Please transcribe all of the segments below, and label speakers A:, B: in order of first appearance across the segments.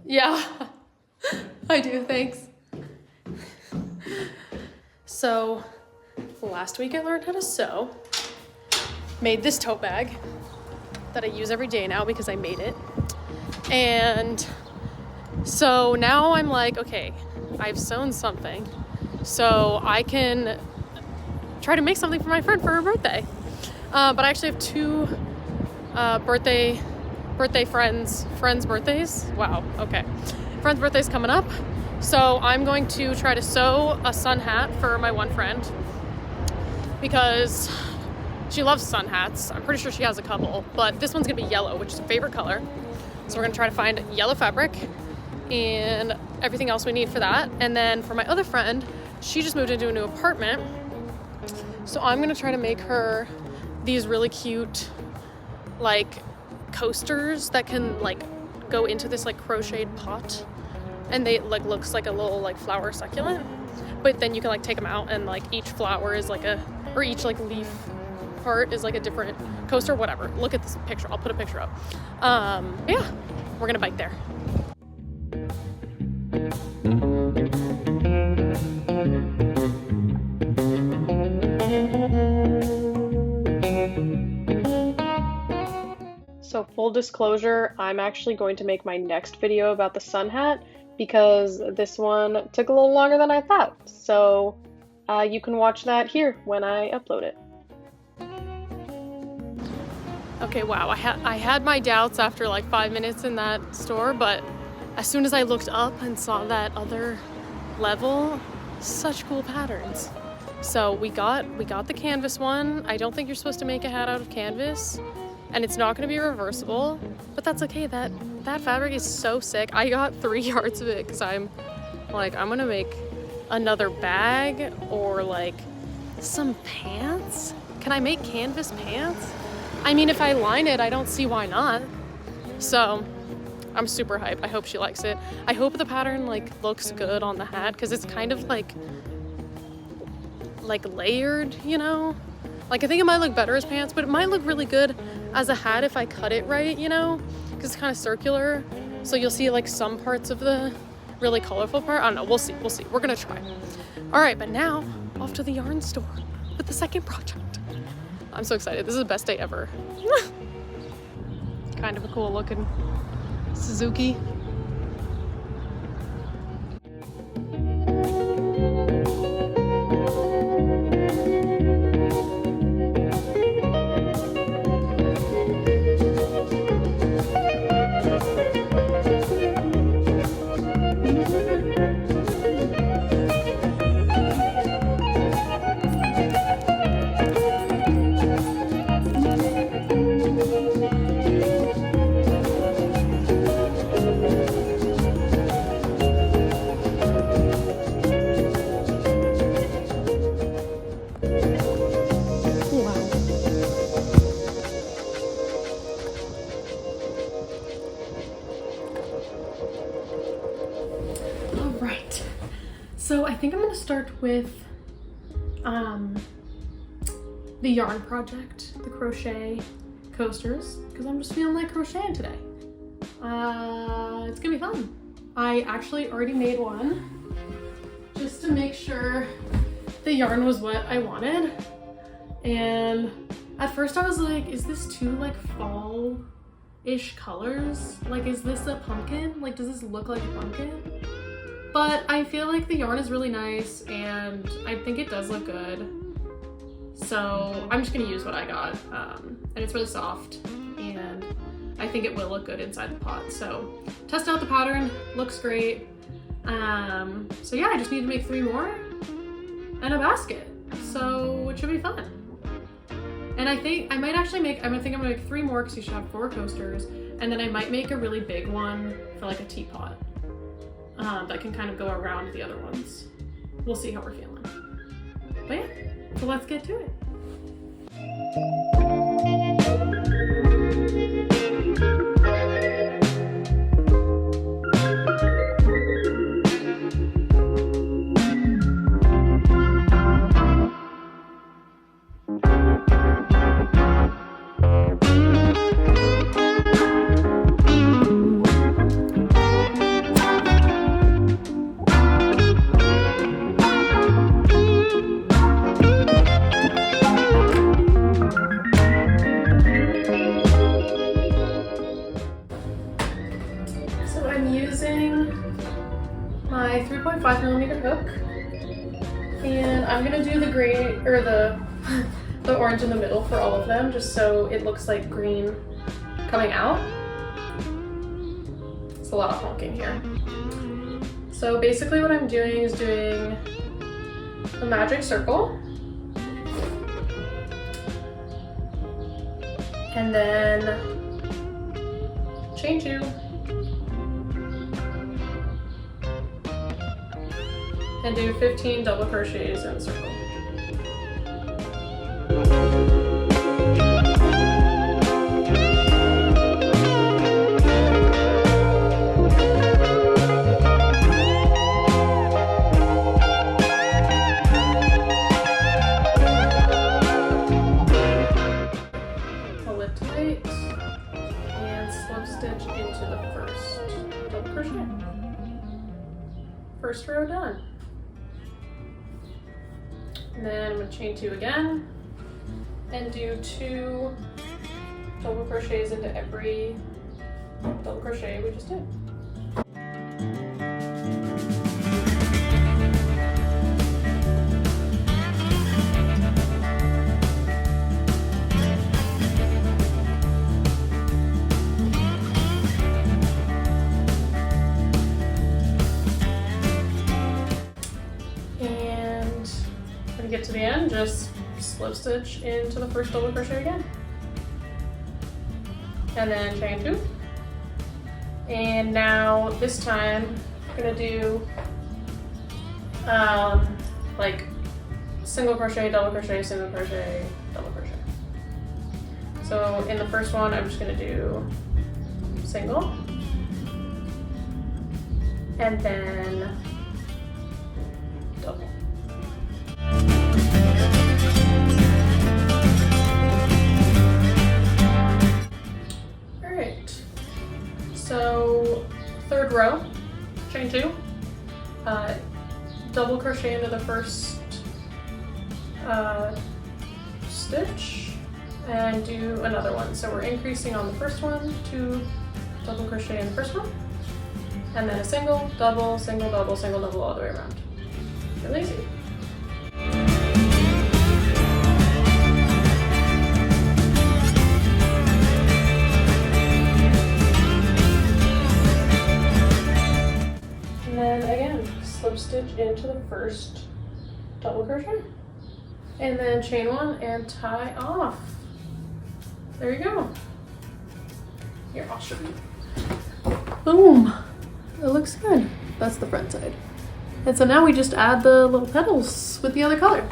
A: Yeah, I do, thanks. So last week I learned how to sew. Made this tote bag that I use every day now because I made it. And so now I'm like, okay, I've sewn something, so I can try to make something for my friend for her birthday. But I actually have two birthday friends' birthdays. Wow, okay. Friends' birthdays coming up. So I'm going to try to sew a sun hat for my one friend because she loves sun hats. I'm pretty sure she has a couple, but this one's gonna be yellow, which is her favorite color. So we're gonna try to find yellow fabric and everything else we need for that. And then for my other friend, she just moved into a new apartment. So I'm gonna try to make her these really cute, like, coasters that can, like, go into this, like, crocheted pot. And they, like, looks like a little, like, flower succulent. But then you can, like, take them out and, like, each flower is, like, or each, like, leaf part is, like, a different coaster, whatever. Look at this picture. I'll put a picture up. Yeah, we're gonna bike there. So full disclosure, I'm actually going to make my next video about the sun hat because this one took a little longer than I thought. So you can watch that here when I upload it. Okay, wow, I had my doubts after like 5 minutes in that store, but as soon as I looked up and saw that other level, such cool patterns. So we got the canvas one. I don't think you're supposed to make a hat out of canvas, and it's not gonna be reversible, but that's okay. That fabric is so sick. I got 3 yards of it because I'm like, I'm gonna make another bag or like some pants. Can I make canvas pants? I mean, if I line it, I don't see why not. So I'm super hyped. I hope she likes it. I hope the pattern like looks good on the hat because it's kind of like layered, you know? Like, I think it might look better as pants, but it might look really good as a hat if I cut it right, you know? Because it's kind of circular. So you'll see like some parts of the really colorful part. I don't know, we'll see. We're gonna try. All right, but now off to the yarn store with the second project. I'm so excited. This is the best day ever. Kind of a cool looking Suzuki. So I think I'm gonna start with the yarn project, the crochet coasters, because I'm just feeling like crocheting today. It's gonna be fun. I actually already made one just to make sure the yarn was what I wanted. And at first I was like, is this too like fall-ish colors? Like, is this a pumpkin? Like, does this look like a pumpkin? But I feel like the yarn is really nice and I think it does look good. So I'm just gonna use what I got. And it's really soft and I think it will look good inside the pot. So test out the pattern, looks great. So yeah, I just need to make 3 more and a basket. So it should be fun. And I think I might actually make, I'm gonna make 3 more because you should have 4 coasters. And then I might make a really big one for like a teapot. That can kind of go around the other ones. We'll see how we're feeling. But yeah, so let's get to it. I'm using my 3.5mm hook, and I'm gonna do the gray, or the orange in the middle for all of them, just so it looks like green coming out. It's a lot of honking here. So basically what I'm doing is doing a magic circle, and then chain 2, and do 15 double crochets in the circle. Pull it tight and slip stitch into the first double crochet. First row done. And then I'm going to chain 2 again and do 2 double crochets into every double crochet we just did. Get to the end, just slip stitch into the first double crochet again, and then chain 2. And now this time I'm gonna do like single crochet, double crochet, single crochet, double crochet. So in the first one I'm just gonna do single, and then double. So third row, chain 2, double crochet into the first stitch, and do another one. So we're increasing on the first one, 2 double crochet in the first one, and then a single, double, single, double, single, double all the way around. Really easy. And then again, slip stitch into the first double crochet, and then chain 1 and tie off. There you go. Here, I'll show you. Boom, it looks good. That's the front side. And so now we just add the little petals with the other color,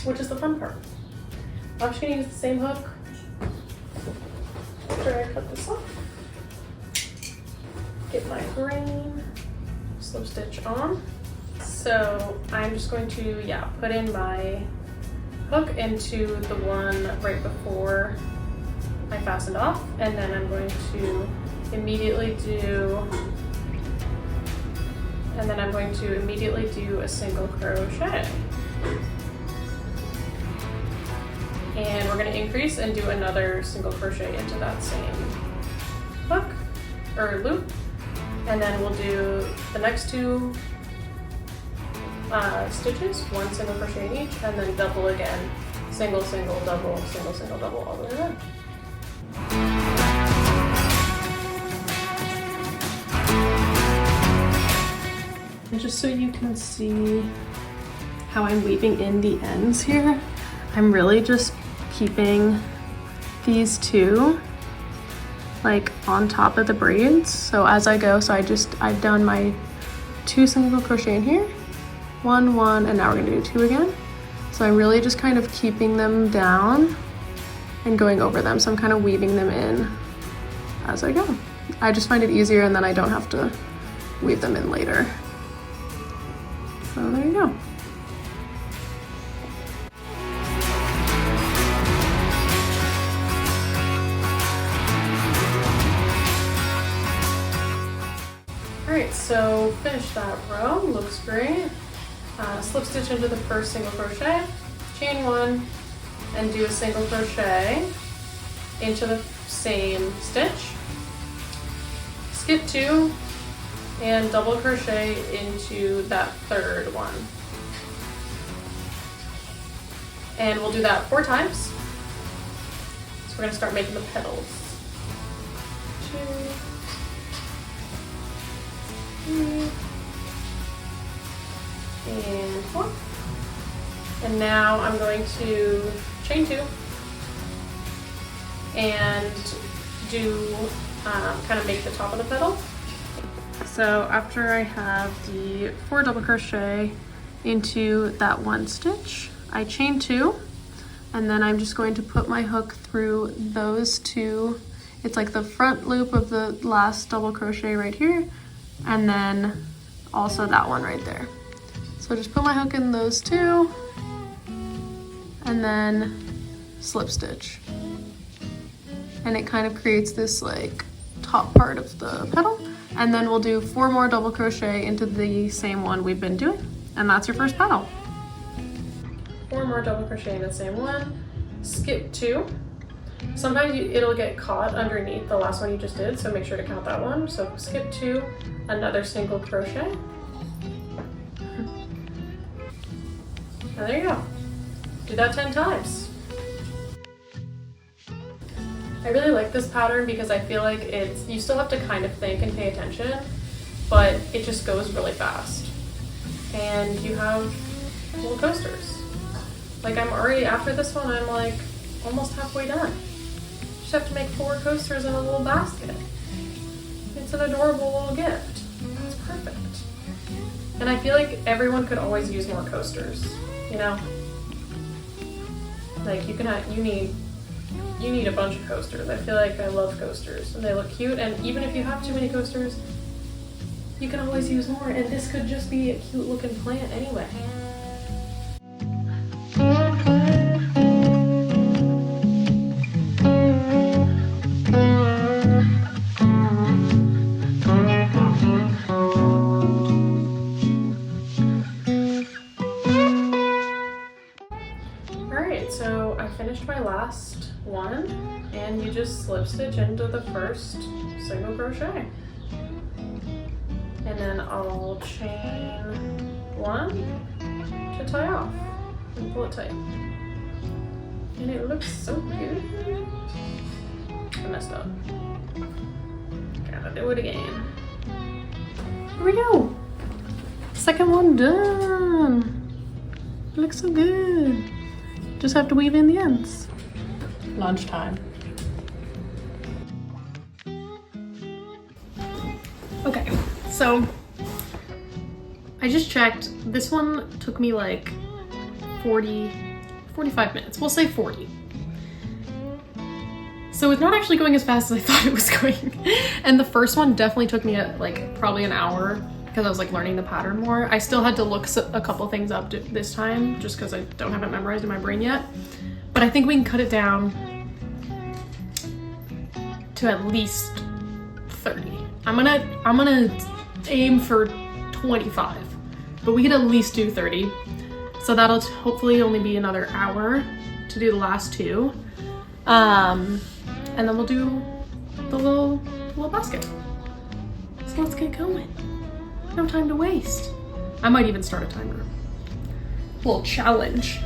A: which is the fun part. I'm just gonna use the same hook after I cut this off. Get my green, slip stitch on. So I'm just going to, put in my hook into the one right before I fastened off, and then I'm going to immediately do a single crochet. And we're going to increase and do another single crochet into that same hook or loop, and then we'll do the next 2 stitches, 1 single crochet in each, and then double again, single, single, double, single, single, double all the way around. And just so you can see how I'm weaving in the ends here, I'm really just keeping these 2 like on top of the braids. So as I go, I've done my 2 single crochet in here, 1, 1, and now we're gonna do 2 again. So I'm really just kind of keeping them down and going over them. So I'm kind of weaving them in as I go. I just find it easier, and then I don't have to weave them in later. So there you go. Alright, so finish that row, looks great. Slip stitch into the first single crochet, chain 1, and do a single crochet into the same stitch. skip 2 and double crochet into that third one. And we'll do that 4 times. So we're gonna start making the petals. 2, 3, and 4. And now I'm going to chain 2 and do kind of make the top of the petal. So after I have the 4 double crochet into that 1 stitch, I chain 2, and then I'm just going to put my hook through those 2. It's like the front loop of the last double crochet right here, and then also that one right there. So just put my hook in those 2, and then slip stitch. And it kind of creates this like top part of the petal. And then we'll do 4 more double crochet into the same one we've been doing. And that's your first petal. 4 more double crochet in the same one. Skip 2. Sometimes it'll get caught underneath the last one you just did, so make sure to count that one. So skip 2, another single crochet. And there you go. Do that 10 times. I really like this pattern because I feel like you still have to kind of think and pay attention, but it just goes really fast. And you have little coasters. Like I'm already, after this one, I'm like almost halfway done. Just have to make 4 coasters in a little basket. It's an adorable little gift. It's perfect. And I feel like everyone could always use more coasters, you know? Like you need a bunch of coasters. I feel like I love coasters and they look cute, and even if you have too many coasters, you can always use more, and this could just be a cute looking plant anyway. Alright, so I finished my last one, and you just slip stitch into the first single crochet. And then I'll chain 1 to tie off and pull it tight. And it looks so good. I messed up. Gotta do it again. Here we go. Second one done. It looks so good. Just have to weave in the ends. Lunchtime. Okay, so I just checked. This one took me like 45 minutes. We'll say 40. So it's not actually going as fast as I thought it was going. And the first one definitely took me like probably an hour because I was like learning the pattern more. I still had to look a couple things up this time just because I don't have it memorized in my brain yet. But I think we can cut it down to at least 30. I'm gonna aim for 25, but we could at least do 30. So that'll hopefully only be another hour to do the last 2. And then we'll do the little basket. So let's get going. No time to waste. I might even start a timer. Little challenge.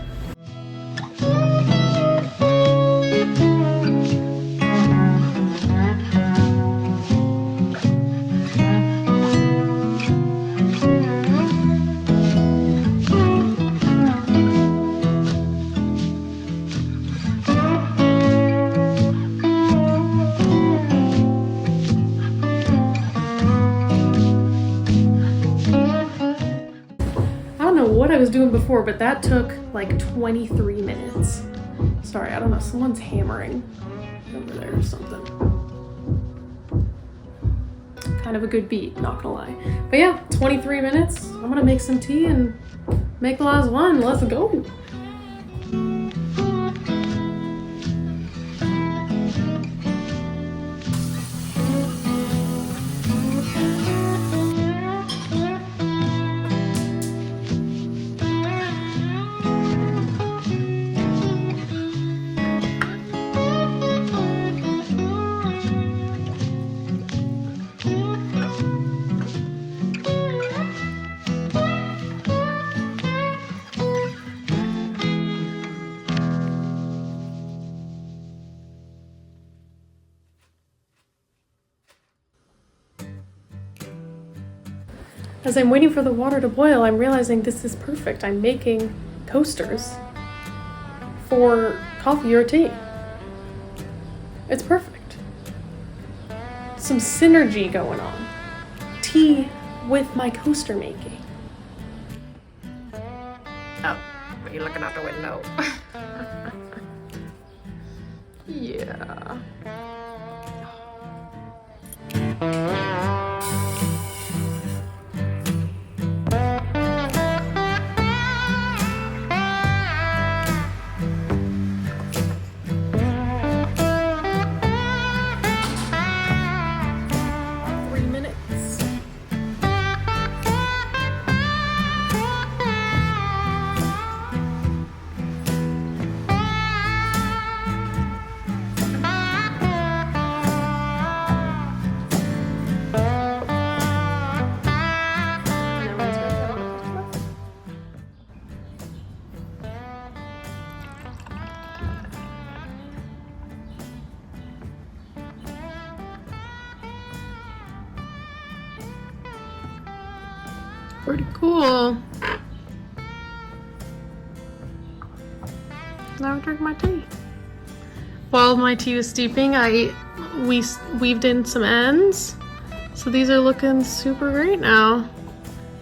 A: What I was doing before, but that took like 23 minutes. Sorry, I don't know, someone's hammering over there or something. Kind of a good beat, not gonna lie. But yeah, 23 minutes. I'm gonna make some tea and make the last one. Let's go. As I'm waiting for the water to boil, I'm realizing this is perfect. I'm making coasters for coffee or tea. It's perfect. Some synergy going on. Tea with my coaster making.
B: Oh, are you looking out the window? Yeah. Pretty cool. Now I drink my tea. While my tea was steeping, we weaved in some ends. So these are looking super great now.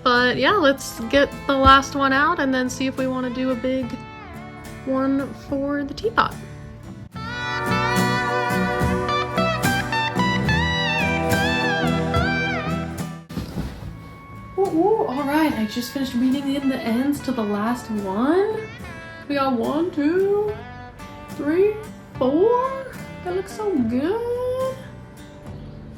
B: But yeah, let's get the last one out and then see if we want to do a big one for the teapot. Ooh, all right, I just finished weaving in the ends to the last one. We got 1, 2, 3, 4. That looks so good.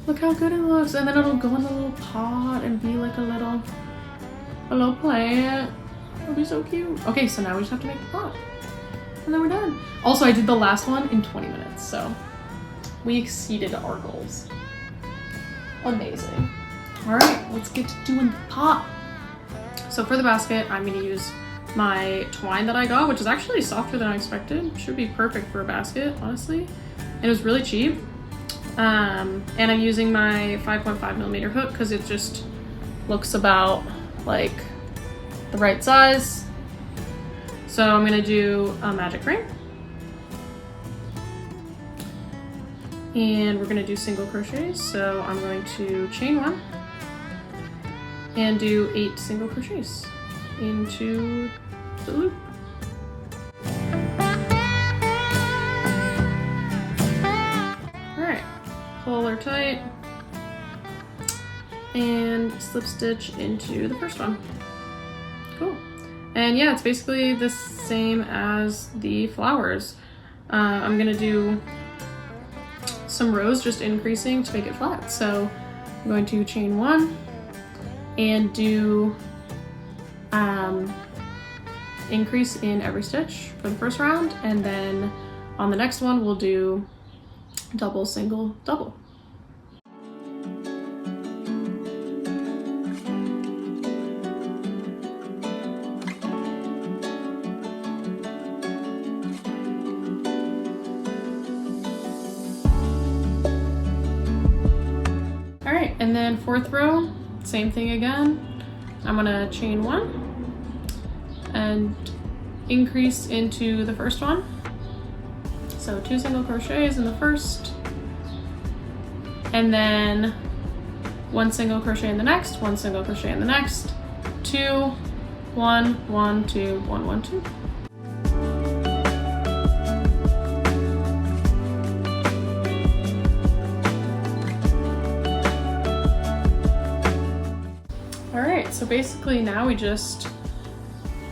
B: Look how good it looks. And then it'll go in the little pot and be like a little plant. It'll be so cute. Okay, so now we just have to make the pot. And then we're done. Also, I did the last one in 20 minutes, so we exceeded our goals. Amazing. All right, let's get to doing the pot. So for the basket, I'm gonna use my twine that I got, which is actually softer than I expected. Should be perfect for a basket, honestly. And it was really cheap. And I'm using my 5.5mm hook because it just looks about like the right size. So I'm gonna do a magic ring. And we're gonna do single crochets. So I'm going to chain 1 and do 8 single crochets into the loop. Alright, pull her tight and slip stitch into the first one. Cool. And yeah, it's basically the same as the flowers. I'm gonna do some rows just increasing to make it flat. So I'm going to chain 1 and do increase in every stitch for the first round, and then on the next one we'll do double, single, double. All right, and then 4th row, same thing again. I'm gonna chain 1 and increase into the first one. So 2 single crochets in the first, and then 1 single crochet in the next, 1 single crochet in the next, 2, 1, 1, 2, 1, 1, 2. So basically now we just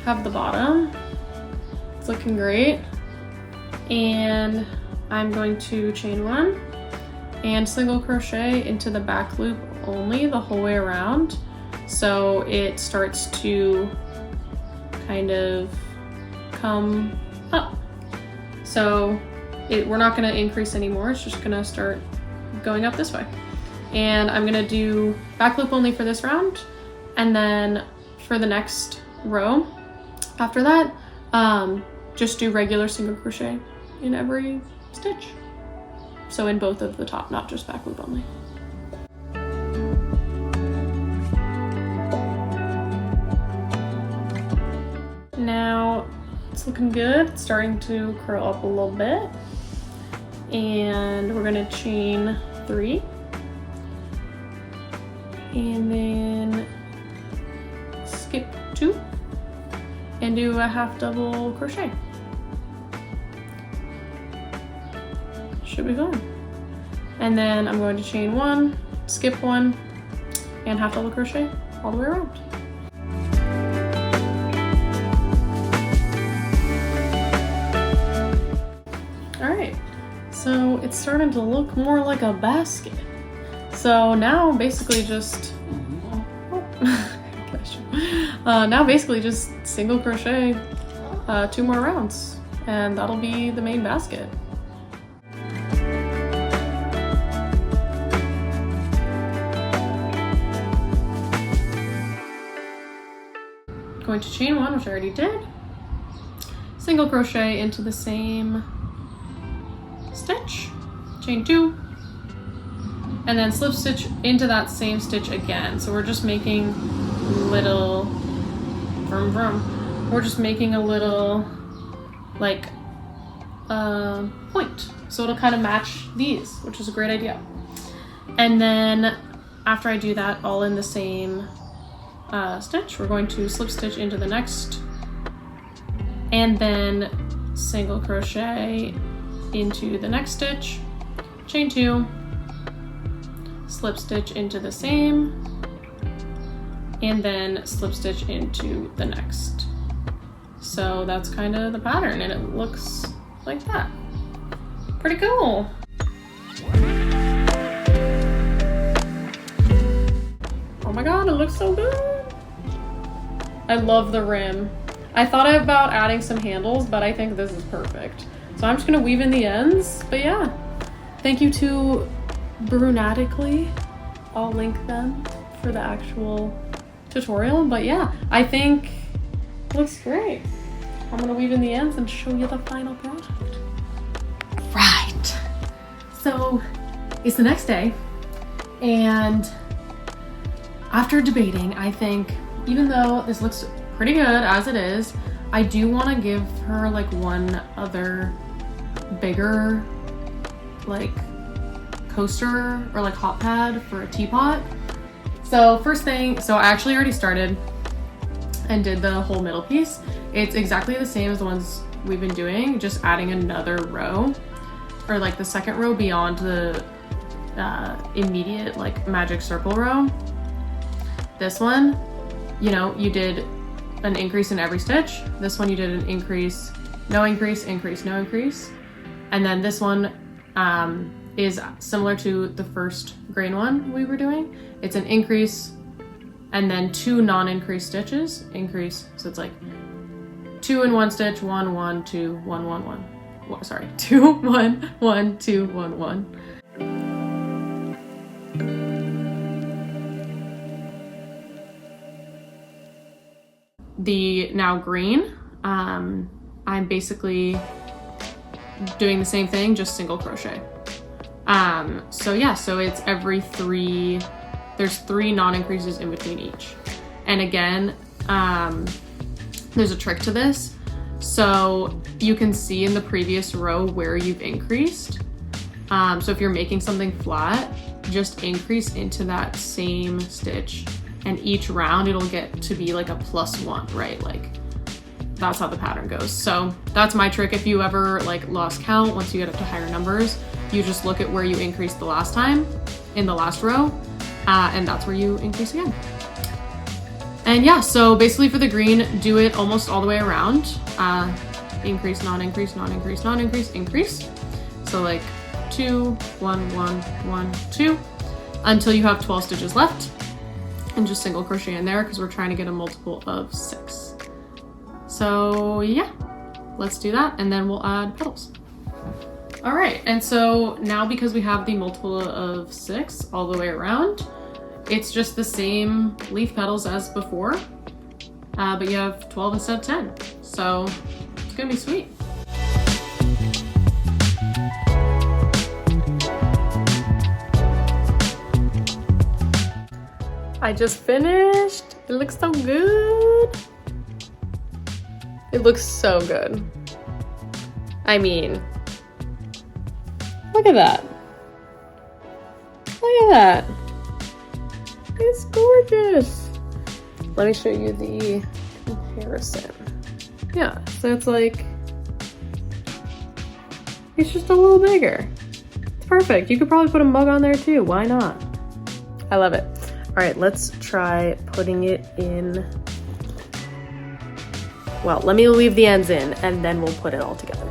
B: have the bottom. It's looking great. And I'm going to chain 1 and single crochet into the back loop only the whole way around. So it starts to kind of come up. So we're not gonna increase anymore. It's just gonna start going up this way. And I'm gonna do back loop only for this round. And then for the next row after that, just do regular single crochet in every stitch. So in both of the top, not just back loop only. looking good. It's starting to curl up a little bit. And we're gonna chain 3. And then skip 2 and do a half double crochet. Should be fun. And then I'm going to chain 1, skip 1, and half double crochet all the way around. All right, so it's starting to look more like a basket. So now basically just, now basically just single crochet 2 more rounds, and that'll be the main basket. Going to chain 1, which I already did, single crochet into the same stitch, chain 2, and then slip stitch into that same stitch again. So we're just making little we're just making a little like point, so it'll kind of match these, which is a great idea. And then after I do that all in the same stitch, we're going to slip stitch into the next, and then single crochet into the next stitch, chain 2, slip stitch into the same, and then slip stitch into the next. So that's kind of the pattern, and it looks like that. Pretty cool. Oh my god, it looks so good. I love the rim. I thought about adding some handles, but I think this is perfect. So I'm just gonna weave in the ends, but yeah. Thank you to Brunatically. I'll link them for the actual tutorial, but yeah, I think it looks great. I'm gonna weave in the ends and show you the final product. Right. So it's the next day, and after debating, I think even though this looks pretty good as it is, I do want to give her like one other bigger like coaster or like hot pad for a teapot. So first thing, so I actually already started and did the whole middle piece. It's exactly the same as the ones we've been doing, just adding another row, or like the second row beyond the immediate like magic circle row. This one, you know, you did an increase in every stitch. This one you did an increase, no increase, increase, no increase. And then this one is similar to the first grain one we were doing. It's an increase and then 2 non-increase stitches, increase. So it's like 2 in 1 stitch, 1, 1, 2, 1, 1, 1. Sorry, 2, 1, 1, 2, 1, 1. The now green, I'm basically doing the same thing, just single crochet. So yeah, so it's every 3, there's 3 non-increases in between each. And again, there's a trick to this. So you can see in the previous row where you've increased. So if you're making something flat, just increase into that same stitch, and each round it'll get to be like a +1, right? Like that's how the pattern goes. So that's my trick. If you ever like lost count, once you get up to higher numbers, you just look at where you increased the last time in the last row, and that's where you increase again. And yeah, so basically for the green, do it almost all the way around. Increase, non-increase, non-increase, non-increase, increase. So like 2, 1, 1, 1, 2, until you have 12 stitches left, and just single crochet in there because we're trying to get a multiple of 6. So yeah, let's do that, and then we'll add petals. All right, and so now because we have the multiple of 6 all the way around, it's just the same leaf petals as before, but you have 12 instead of 10. So it's gonna be sweet. I just finished. It looks so good.
A: It looks so good. I mean, look at that. Look at that. It's gorgeous. Let me show you the comparison. Yeah, so it's like, it's just a little bigger. It's perfect. You could probably put a mug on there too. Why not? I love it. All right, let's try putting it in. Well, let me leave the ends in and then we'll put it all together.